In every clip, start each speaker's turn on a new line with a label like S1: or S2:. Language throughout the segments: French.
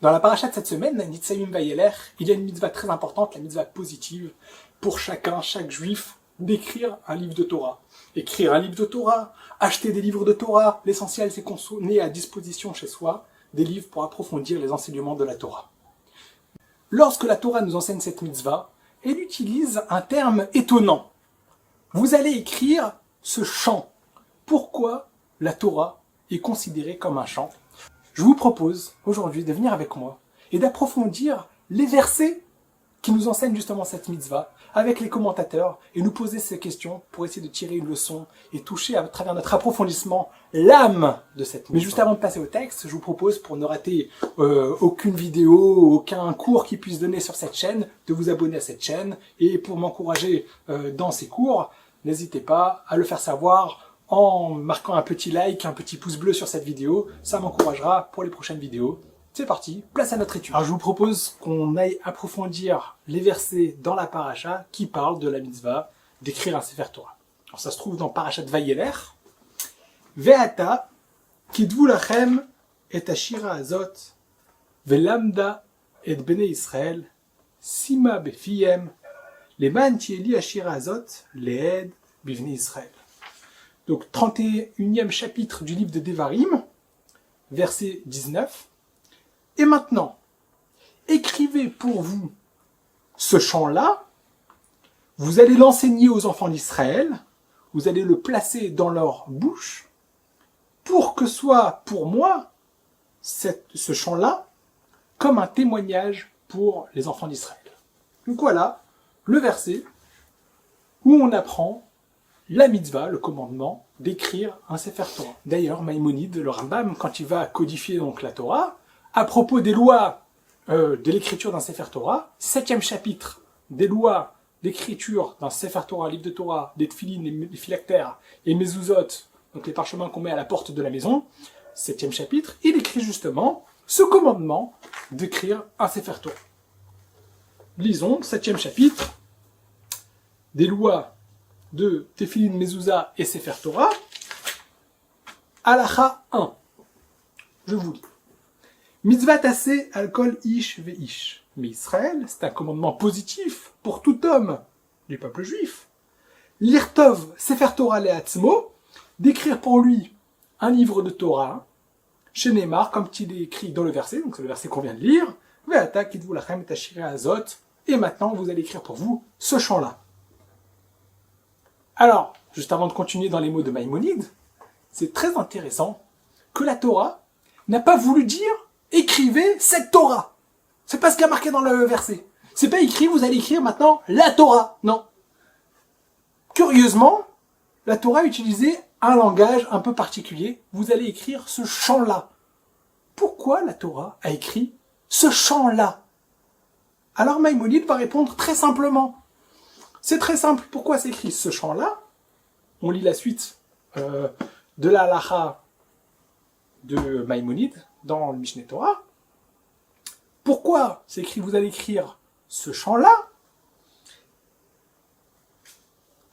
S1: Dans la paracha de cette semaine, Nitzavim Vayelech, il y a une mitzvah très importante, la mitzvah positive, pour chaque juif, d'écrire un livre de Torah. Écrire un livre de Torah, acheter des livres de Torah, l'essentiel c'est qu'on ait à disposition chez soi des livres pour approfondir les enseignements de la Torah. Lorsque la Torah nous enseigne cette mitzvah, elle utilise un terme étonnant. Vous allez écrire ce chant. Pourquoi la Torah est considérée comme un chant? Je vous propose aujourd'hui de venir avec moi et d'approfondir les versets qui nous enseignent justement cette mitzvah avec les commentateurs et nous poser ces questions pour essayer de tirer une leçon et toucher à travers notre approfondissement l'âme de cette mitzvah. Mais juste avant de passer au texte, je vous propose, pour ne rater aucune vidéo, aucun cours qui puisse donner sur cette chaîne, de vous abonner à cette chaîne, et pour m'encourager dans ces cours, n'hésitez pas à le faire savoir en marquant un petit like, un petit pouce bleu sur cette vidéo, ça m'encouragera pour les prochaines vidéos. C'est parti, place à notre étude. Alors je vous propose qu'on aille approfondir les versets dans la paracha qui parlent de la mitzvah d'écrire un Sefer Torah. Alors ça se trouve dans Parashat Vayelech. Ve'ata kidvu lachem et ashira azot ve'lamda et bnei Israël sima befiyem leman tieli ashira azot leed bivnei Israël. Donc 31e chapitre du livre de Devarim, verset 19. Et maintenant, écrivez pour vous ce chant-là, vous allez l'enseigner aux enfants d'Israël, vous allez le placer dans leur bouche, pour que soit pour moi ce chant-là comme un témoignage pour les enfants d'Israël. Donc voilà le verset où on apprend la mitzvah, le commandement d'écrire un Sefer Torah. D'ailleurs, Maïmonide, le Rambam, quand il va codifier donc la Torah, à propos des lois de l'écriture d'un Sefer Torah, 7e chapitre des lois d'écriture d'un Sefer Torah, livre de Torah, des tfilines, des phylactères et mezuzot, donc les parchemins qu'on met à la porte de la maison, 7e chapitre, il écrit justement ce commandement d'écrire un Sefer Torah. Lisons, 7e chapitre, des lois de Tefillin, Mezouza et Sefer Torah, Halacha 1. Je vous lis. Mitzvah tassé alcool ish veish. Mais Israël, c'est un commandement positif pour tout homme du peuple juif. Lirtov Sefer Torah leatzmo, d'écrire pour lui un livre de Torah, chez Neymar, comme il est écrit dans le verset, donc c'est le verset qu'on vient de lire, Ve'ata kidvu lachem et ashira azot, et maintenant vous allez écrire pour vous ce chant-là. Alors, juste avant de continuer dans les mots de Maïmonide, c'est très intéressant que la Torah n'a pas voulu dire « écrivez cette Torah ». C'est pas ce qu'il y a marqué dans le verset. C'est pas écrit, vous allez écrire maintenant la Torah. Non. Curieusement, la Torah utilisait un langage un peu particulier. Vous allez écrire ce chant-là. Pourquoi la Torah a écrit ce chant-là? Alors Maïmonide va répondre très simplement. C'est très simple. Pourquoi c'est écrit ce chant-là? On lit la suite de la halacha de Maïmonide dans le Mishneh Torah. Pourquoi c'est écrit, vous allez écrire ce chant-là?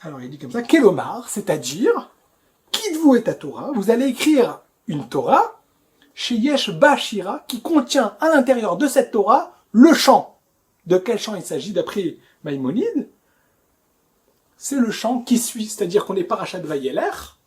S1: Alors il dit comme ça, Kelomar, c'est-à-dire, Kidvu et ta Torah, vous allez écrire une Torah, chez Yesh Bashira, qui contient à l'intérieur de cette Torah le chant. De quel chant il s'agit d'après Maïmonide? C'est le chant qui suit, c'est-à-dire qu'on est Parashat Vayelech.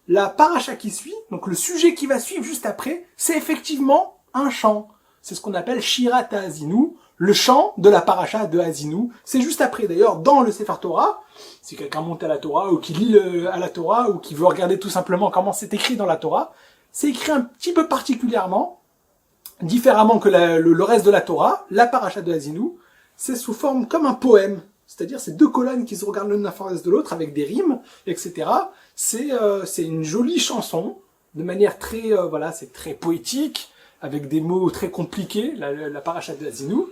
S1: La paracha qui suit, donc le sujet qui va suivre juste après, c'est effectivement un chant. C'est ce qu'on appelle Shirat HaAzinu, le chant de la paracha de Azinu. C'est juste après, d'ailleurs, dans le Sefer Torah. Si quelqu'un monte à la Torah, ou qui lit à la Torah, ou qui veut regarder tout simplement comment c'est écrit dans la Torah, c'est écrit un petit peu particulièrement, différemment que le reste de la Torah. La paracha de Azinu, c'est sous forme comme un poème. C'est-à-dire ces deux colonnes qui se regardent l'une en face de l'autre avec des rimes, etc. C'est une jolie chanson, de manière très, c'est très poétique, avec des mots très compliqués, la paracha de Azinu.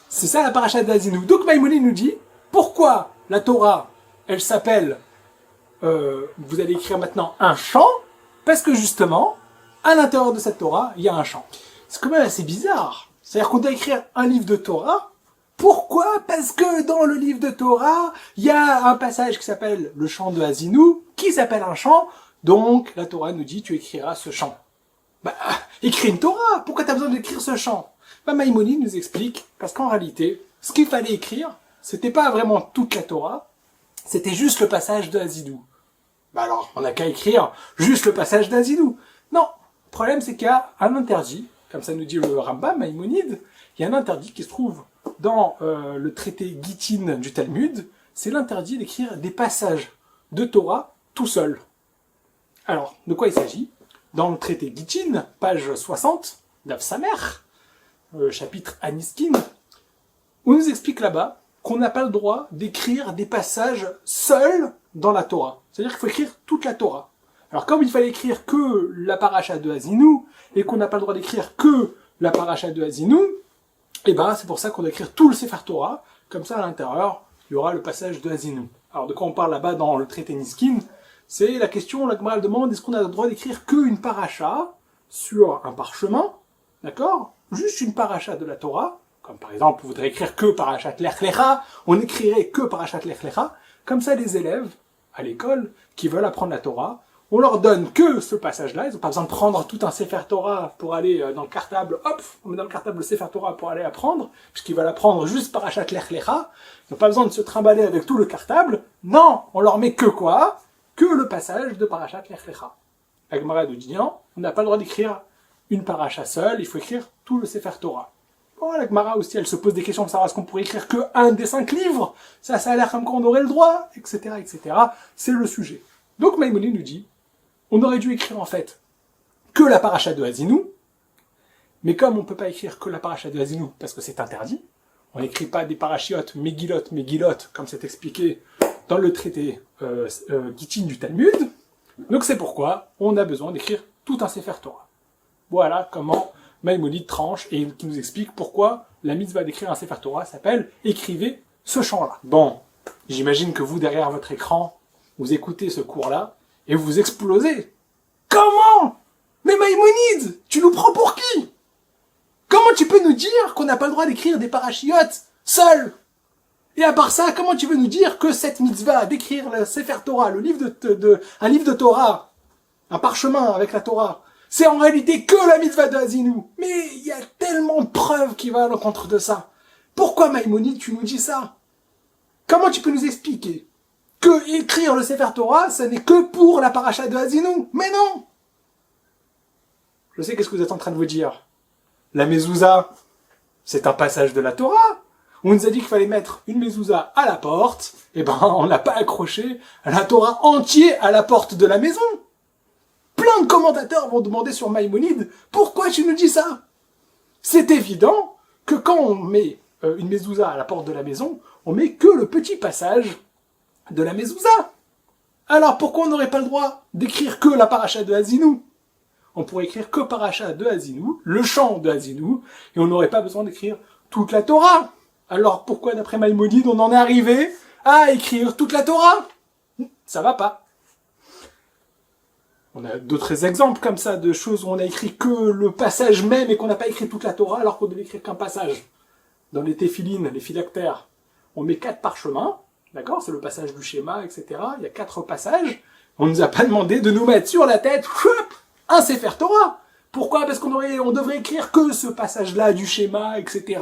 S1: C'est ça la paracha de Azinu. Donc Maïmonide nous dit, pourquoi la Torah, elle s'appelle, vous allez écrire maintenant un chant, parce que justement, à l'intérieur de cette Torah, il y a un chant. C'est quand même assez bizarre. C'est-à-dire qu'on doit écrire un livre de Torah. Pourquoi? Parce que dans le livre de Torah, il y a un passage qui s'appelle le chant de Azinu, qui s'appelle un chant, donc la Torah nous dit tu écriras ce chant. Écris une Torah, pourquoi tu as besoin d'écrire ce chant? Maïmonide nous explique, parce qu'en réalité, ce qu'il fallait écrire, c'était pas vraiment toute la Torah, c'était juste le passage de Hasidou. Alors, on n'a qu'à écrire juste le passage d'Hasidou. Non, le problème c'est qu'il y a un interdit, comme ça nous dit le Rambam, Maïmonide, il y a un interdit qui se trouve dans le traité Gittin du Talmud, c'est l'interdit d'écrire des passages de Torah tout seul. Alors, de quoi il s'agit? Dans le traité Gittin, page 60, d'Av Samer, chapitre Aniskin, on nous explique là-bas qu'on n'a pas le droit d'écrire des passages seuls dans la Torah. C'est-à-dire qu'il faut écrire toute la Torah. Alors comme il fallait écrire que la paracha de Hazinou, et qu'on n'a pas le droit d'écrire que la paracha de Hazinou, et ben c'est pour ça qu'on doit écrire tout le Sefer Torah, comme ça à l'intérieur, il y aura le passage de Hazinou. Alors de quoi on parle là-bas dans le traité Niskin? C'est la question, la Gemara demande, est-ce qu'on a le droit d'écrire qu'une paracha sur un parchemin, d'accord? Juste une paracha de la Torah, comme par exemple, vous voudrez écrire que Parashat Lech Lecha, on écrirait que Parashat Lech Lecha. Comme ça, les élèves, à l'école, qui veulent apprendre la Torah, on leur donne que ce passage-là, ils n'ont pas besoin de prendre tout un Sefer Torah pour aller dans le cartable, hop, on met dans le cartable le Sefer Torah pour aller apprendre, puisqu'ils veulent apprendre juste Parashat Lech Lecha, ils n'ont pas besoin de se trimballer avec tout le cartable, non, on leur met que quoi? Que le passage de Parashat Lech Lecha. La Gemara nous dit, non, on n'a pas le droit d'écrire une paracha seule, il faut écrire tout le Sefer Torah. Bon, la Gemara aussi, elle se pose des questions pour savoir est-ce qu'on pourrait écrire que un des 5 livres. Ça a l'air comme qu'on aurait le droit, etc., etc. C'est le sujet. Donc Maïmonide nous dit, on aurait dû écrire en fait que la paracha de Hazinou, mais comme on peut pas écrire que la paracha de Hazinou parce que c'est interdit, on n'écrit pas des parachiotes Megillot, comme c'est expliqué dans le traité Gittin du Talmud. Donc c'est pourquoi on a besoin d'écrire tout un Sefer Torah. Voilà comment Maïmonide tranche et qui nous explique pourquoi la mitzvah d'écrire un Sefer Torah s'appelle « Écrivez ce chant-là ». Bon, j'imagine que vous, derrière votre écran, vous écoutez ce cours-là et vous explosez. Comment? Mais Maïmonide, tu nous prends pour qui? Comment tu peux nous dire qu'on n'a pas le droit d'écrire des parachiotes seuls? Et à part ça, comment tu veux nous dire que cette mitzvah d'écrire le Sefer Torah, un livre de Torah, un parchemin avec la Torah, c'est en réalité que la mitzvah de Hazinou. Mais il y a tellement de preuves qui vont à l'encontre de ça. Pourquoi Maïmonide, tu nous dis ça? Comment tu peux nous expliquer que écrire le Sefer Torah, ce n'est que pour la paracha de Hazinou? Mais non! Je sais qu'est-ce que vous êtes en train de vous dire. La mezouza, c'est un passage de la Torah. On nous a dit qu'il fallait mettre une mezouza à la porte. Eh ben, on n'a pas accroché la Torah entière à la porte de la maison. Plein de commentateurs vont demander sur Maïmonide, pourquoi tu nous dis ça? C'est évident que quand on met une mezouza à la porte de la maison, on met que le petit passage de la mezouza. Alors pourquoi on n'aurait pas le droit d'écrire que la paracha de Hazinou? On pourrait écrire que paracha de Hazinou, le chant de Hazinou, et on n'aurait pas besoin d'écrire toute la Torah. Alors pourquoi d'après Maïmonide on en est arrivé à écrire toute la Torah? Ça va pas. On a d'autres exemples comme ça, de choses où on a écrit que le passage même et qu'on n'a pas écrit toute la Torah alors qu'on devait écrire qu'un passage. Dans les téphilines, les phylactères, on met 4 parchemins, d'accord? C'est le passage du schéma, etc. Il y a 4 passages. On nous a pas demandé de nous mettre sur la tête, un Sefer Torah. Pourquoi? Parce on devrait écrire que ce passage-là du schéma, etc.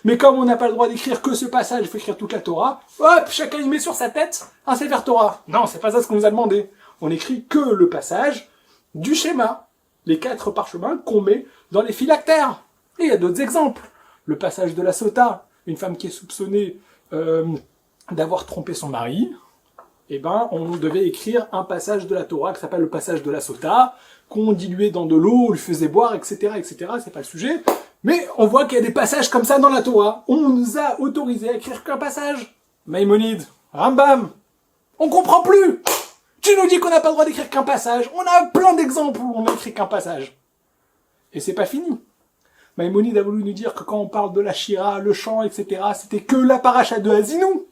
S1: Mais comme on n'a pas le droit d'écrire que ce passage, il faut écrire toute la Torah, hop, chacun y met sur sa tête un Sefer Torah. Non, c'est pas ça ce qu'on nous a demandé. On écrit que le passage du schéma, les 4 parchemins qu'on met dans les phylactères. Et il y a d'autres exemples. Le passage de la sota, une femme qui est soupçonnée d'avoir trompé son mari, eh ben, on devait écrire un passage de la Torah qui s'appelle le passage de la sota, qu'on diluait dans de l'eau, on lui faisait boire, etc., etc., c'est pas le sujet. Mais on voit qu'il y a des passages comme ça dans la Torah. On nous a autorisé à écrire qu'un passage. Maïmonide, Rambam, on comprend plus! Tu nous dis qu'on n'a pas le droit d'écrire qu'un passage. On a plein d'exemples où on n'a écrit qu'un passage. Et c'est pas fini. Maïmonide a voulu nous dire que quand on parle de la Shira, le chant, etc., c'était que la paracha de Hazinou.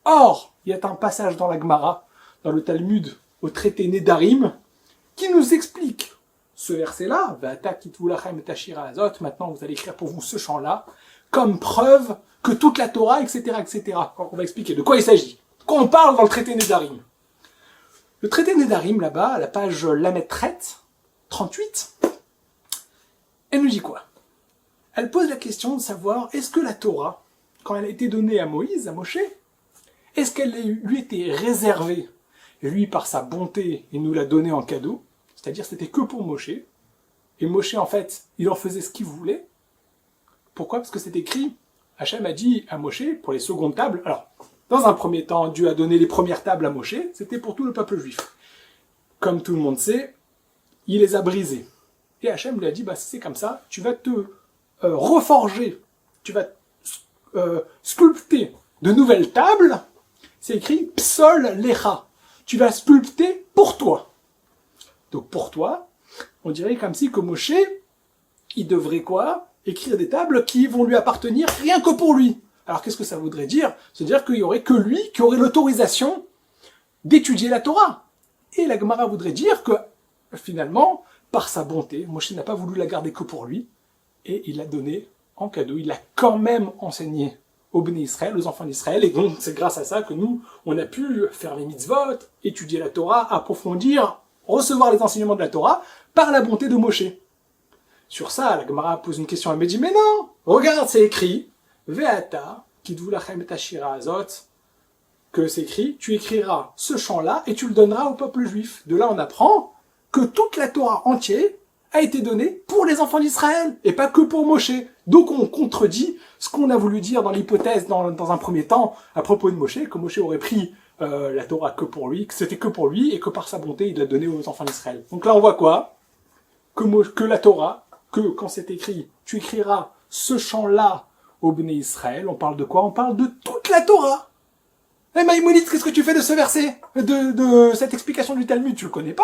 S1: Or, il y a un passage dans la Gemara, dans le Talmud, au traité Nedarim, qui nous explique ce verset-là, Va'ata kitvu lachem et Shira azot, maintenant vous allez écrire pour vous ce chant-là, comme preuve que toute la Torah, etc., etc. On va expliquer de quoi il s'agit. Quand on parle dans le traité Nedarim. Le traité Nedarim, là-bas, à la page Lamet Tret, 38, elle nous dit quoi? elle pose la question de savoir, est-ce que la Torah, quand elle a été donnée à Moïse, à Moshe, est-ce qu'elle lui était réservée, et lui, par sa bonté, il nous l'a donnée en cadeau, c'est-à-dire c'était que pour Moshe, et Moshe, en fait, il en faisait ce qu'il voulait. Pourquoi? Parce que c'est écrit, Hachem a dit à Moshe, pour les secondes tables, alors, dans un premier temps, Dieu a donné les premières tables à Moshe, c'était pour tout le peuple juif. Comme tout le monde sait, il les a brisées. Et Hachem lui a dit, bah, si c'est comme ça, tu vas te reforger, tu vas sculpter de nouvelles tables, c'est écrit Psol Lecha, tu vas sculpter pour toi. Donc pour toi, on dirait comme si que Moshe, il devrait quoi? Écrire des tables qui vont lui appartenir rien que pour lui. Alors qu'est-ce que ça voudrait dire? C'est-à-dire qu'il y aurait que lui qui aurait l'autorisation d'étudier la Torah. Et la Gemara voudrait dire que, finalement, par sa bonté, Moshe n'a pas voulu la garder que pour lui, et il l'a donnée en cadeau. Il l'a quand même enseigné aux Béné Israël, aux enfants d'Israël, et donc c'est grâce à ça que nous, on a pu faire les mitzvot, étudier la Torah, approfondir, recevoir les enseignements de la Torah, par la bonté de Moshe. Sur ça, la Gemara pose une question, elle me dit, mais non, regarde, c'est écrit, Ve'ata, kitvu lachem et ashira azot, que c'est écrit, tu écriras ce chant-là et tu le donneras au peuple juif. De là, on apprend que toute la Torah entière a été donnée pour les enfants d'Israël, et pas que pour Moshe. Donc on contredit ce qu'on a voulu dire dans l'hypothèse, dans un premier temps, à propos de Moshe, que Moshe aurait pris la Torah que pour lui, que c'était que pour lui, et que par sa bonté, il l'a donnée aux enfants d'Israël. Donc là, on voit quoi? Que la Torah, que quand c'est écrit, tu écriras ce chant-là au Béné Israël, on parle de quoi? On parle de toute la Torah. Eh Maïmonide, qu'est-ce que tu fais de ce verset? De cette explication du Talmud? Tu le connais pas?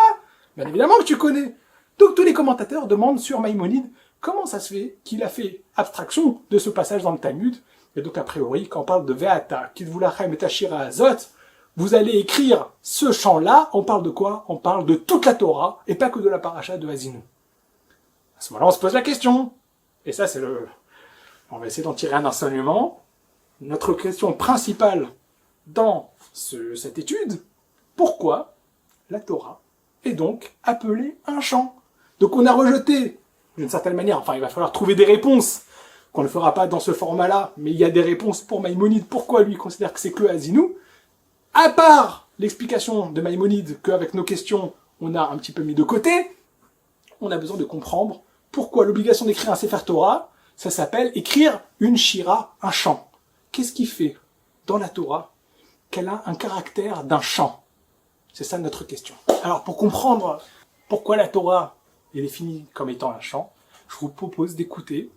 S1: Bien évidemment que tu connais. Donc tous les commentateurs demandent sur Maïmonide comment ça se fait qu'il a fait abstraction de ce passage dans le Talmud. Et donc a priori, quand on parle de Ve'ata, kitvu lachem et ashira azot, vous allez écrire ce chant-là, on parle de quoi? On parle de toute la Torah, et pas que de la paracha de Hazinu. À ce moment-là, on se pose la question. Et ça, on va essayer d'en tirer un enseignement. Notre question principale dans cette étude, pourquoi la Torah est donc appelée un chant? Donc on a rejeté, d'une certaine manière, enfin il va falloir trouver des réponses, qu'on ne fera pas dans ce format-là, mais il y a des réponses pour Maïmonide, pourquoi lui considère que c'est que Hazinu, à part l'explication de Maïmonide qu'avec nos questions, on a un petit peu mis de côté, on a besoin de comprendre pourquoi l'obligation d'écrire un Sefer Torah, ça s'appelle écrire une shira, un chant. Qu'est-ce qui fait dans la Torah qu'elle a un caractère d'un chant? C'est ça notre question. Alors pour comprendre pourquoi la Torah est définie comme étant un chant, je vous propose d'écouter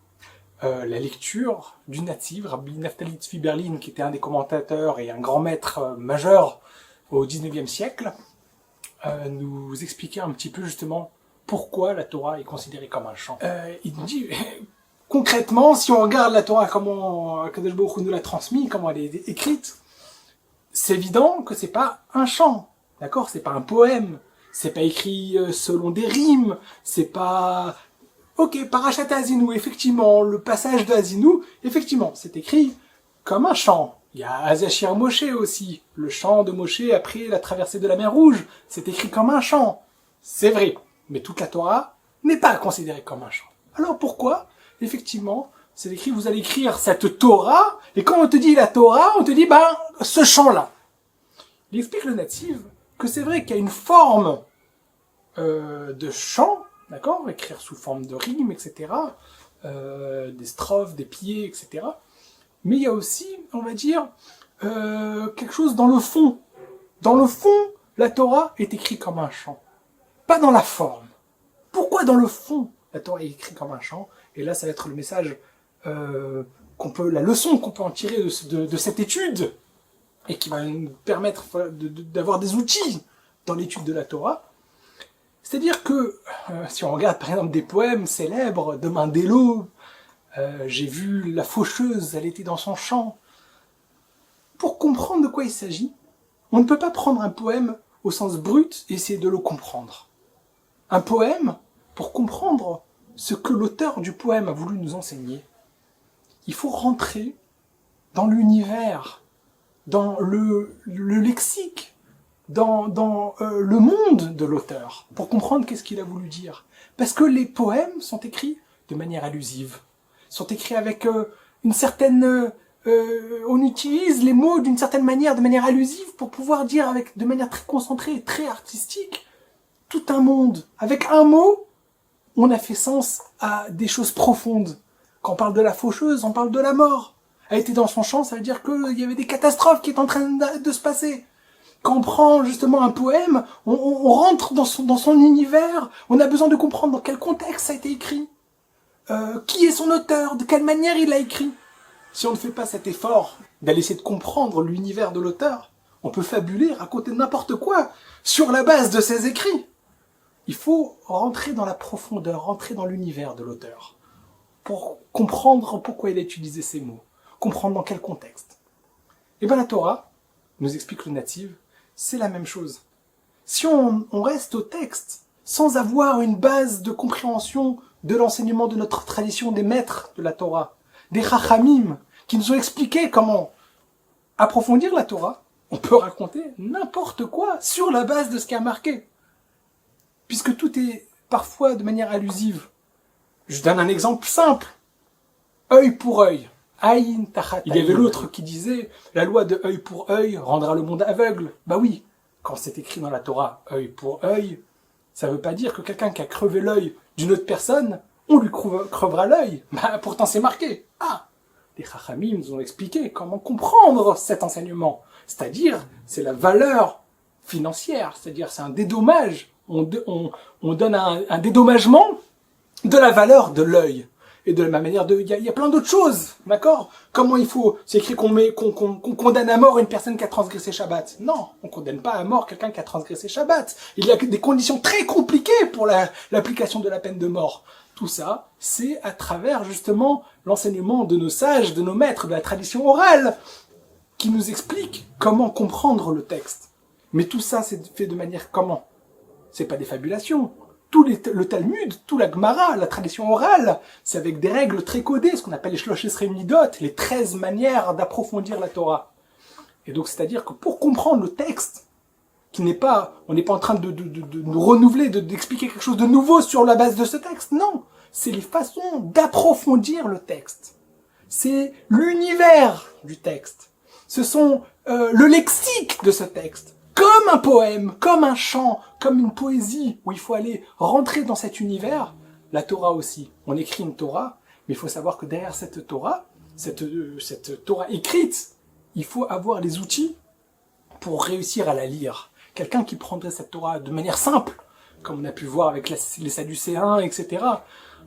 S1: la lecture du natif, Rabbi Naftali Tzvi Berlin, qui était un des commentateurs et un grand maître majeur au XIXe siècle, nous expliquer un petit peu justement pourquoi la Torah est considérée comme un chant. Il nous dit, concrètement, si on regarde la Torah, comment Kadosh Baruch Hu nous l'a transmise, comment elle est écrite, c'est évident que c'est pas un chant, d'accord? C'est pas un poème, c'est pas écrit selon des rimes, c'est pas... Ok, Parashat Hazinu, effectivement, le passage de Hazinu, effectivement, c'est écrit comme un chant. Il y a Hazashir Moshe aussi, le chant de Moshe après la traversée de la mer Rouge, c'est écrit comme un chant. C'est vrai, mais toute la Torah n'est pas considérée comme un chant. Alors pourquoi? Effectivement, c'est écrit, vous allez écrire cette Torah, et quand on te dit la Torah, on te dit, ce chant-là. Il explique le natif que c'est vrai qu'il y a une forme de chant, d'accord, écrire sous forme de rimes, etc., des strophes, des pieds, etc., mais il y a aussi, on va dire, quelque chose dans le fond. Dans le fond, la Torah est écrite comme un chant, pas dans la forme. Pourquoi dans le fond, la Torah est écrite comme un chant? Et là, ça va être le message la leçon qu'on peut en tirer de cette étude, et qui va nous permettre d'avoir des outils dans l'étude de la Torah. C'est-à-dire que, si on regarde par exemple des poèmes célèbres, Demain dès l'aube, j'ai vu la faucheuse, elle était dans son champ. Pour comprendre de quoi il s'agit, on ne peut pas prendre un poème au sens brut et essayer de le comprendre. Un poème, pour comprendre ce que l'auteur du poème a voulu nous enseigner, il faut rentrer dans l'univers, dans le lexique, dans le monde de l'auteur, pour comprendre qu'est-ce qu'il a voulu dire. Parce que les poèmes sont écrits de manière allusive. sont écrits avec une certaine... on utilise les mots d'une certaine manière, de manière allusive, pour pouvoir dire de manière très concentrée et très artistique, tout un monde. Avec un mot, on a fait sens à des choses profondes. Quand on parle de la faucheuse, on parle de la mort. Elle était dans son champ, ça veut dire qu'il y avait des catastrophes qui étaient en train de se passer. Quand on prend justement un poème, on rentre dans son univers, on a besoin de comprendre dans quel contexte ça a été écrit. Qui est son auteur, de quelle manière il a écrit. Si on ne fait pas cet effort d'aller essayer de comprendre l'univers de l'auteur, on peut fabuler, raconter n'importe quoi sur la base de ses écrits. Il faut rentrer dans la profondeur, rentrer dans l'univers de l'auteur pour comprendre pourquoi il a utilisé ces mots, comprendre dans quel contexte. Et bien la Torah, nous explique le natif, c'est la même chose. Si on reste au texte sans avoir une base de compréhension de l'enseignement de notre tradition des maîtres de la Torah, des Chachamim, qui nous ont expliqué comment approfondir la Torah, on peut raconter n'importe quoi sur la base de ce qui a marqué. Puisque tout est parfois de manière allusive. Je donne un exemple simple. Œil pour œil. Aïn tachat. Il y avait l'autre qui disait, la loi de œil pour œil rendra le monde aveugle. Bah oui, quand c'est écrit dans la Torah, œil pour œil, ça veut pas dire que quelqu'un qui a crevé l'œil d'une autre personne, on lui crevera l'œil. Bah pourtant c'est marqué. Ah, les Chachamim nous ont expliqué comment comprendre cet enseignement. C'est-à-dire, c'est la valeur financière, c'est-à-dire c'est un dédommage. On donne un dédommagement de la valeur de l'œil. Et de la même manière, il y a plein d'autres choses, d'accord? Comment il faut, c'est écrit qu'on condamne à mort une personne qui a transgressé Shabbat. Non, on condamne pas à mort quelqu'un qui a transgressé Shabbat. Il y a des conditions très compliquées pour l'application de la peine de mort. Tout ça, c'est à travers justement l'enseignement de nos sages, de nos maîtres, de la tradition orale, qui nous explique comment comprendre le texte. Mais tout ça, c'est fait de manière comment? C'est pas des fabulations. Le Talmud, tout la Gemara, la tradition orale, c'est avec des règles très codées, ce qu'on appelle les Shlosh Esrei Midot, les 13 manières d'approfondir la Torah. Et donc, c'est-à-dire que pour comprendre le texte, on n'est pas en train de nous renouveler, d'expliquer quelque chose de nouveau sur la base de ce texte. Non, c'est les façons d'approfondir le texte. C'est l'univers du texte. Ce sont le lexique de ce texte. Comme un poème, comme un chant, comme une poésie, où il faut aller rentrer dans cet univers, la Torah aussi. On écrit une Torah, mais il faut savoir que derrière cette Torah écrite, il faut avoir les outils pour réussir à la lire. Quelqu'un qui prendrait cette Torah de manière simple, comme on a pu voir avec les Sadducéens, etc.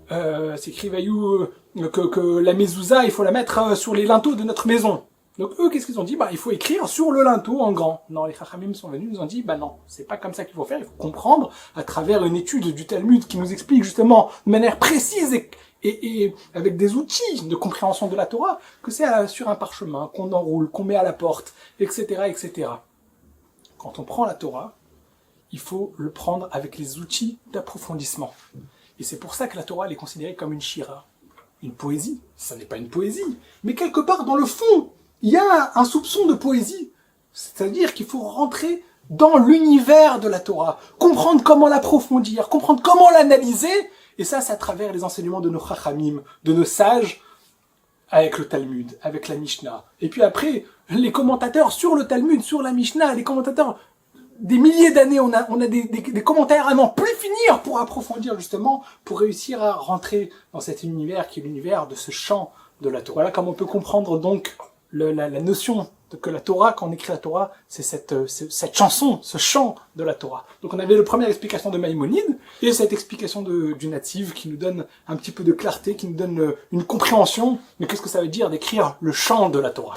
S1: C'est écrit que la mezouza, il faut la mettre sur les linteaux de notre maison. Donc eux, qu'est-ce qu'ils ont dit? Bah, il faut écrire sur le linteau en grand. Non, les Chachamim sont venus, nous ont dit, bah non, c'est pas comme ça qu'il faut faire, il faut comprendre à travers une étude du Talmud qui nous explique justement de manière précise et avec des outils de compréhension de la Torah, que c'est sur un parchemin, qu'on enroule, qu'on met à la porte, etc., etc. Quand on prend la Torah, il faut le prendre avec les outils d'approfondissement. Et c'est pour ça que la Torah, elle est considérée comme une shira, une poésie. Ça n'est pas une poésie, mais quelque part dans le fond, il y a un soupçon de poésie. C'est-à-dire qu'il faut rentrer dans l'univers de la Torah, comprendre comment l'approfondir, comprendre comment l'analyser, et ça, c'est à travers les enseignements de nos chachamim, de nos sages, avec le Talmud, avec la Mishnah. Et puis après, les commentateurs sur le Talmud, sur la Mishnah, les commentateurs, des milliers d'années, on a des commentaires à n'en plus finir pour approfondir justement, pour réussir à rentrer dans cet univers qui est l'univers de ce chant de la Torah. Voilà comment on peut comprendre donc la notion que la Torah, quand on écrit la Torah, c'est cette chanson, ce chant de la Torah. Donc on avait la première explication de Maïmonide, et cette explication du natif qui nous donne un petit peu de clarté, qui nous donne une compréhension, mais qu'est-ce que ça veut dire d'écrire le chant de la Torah?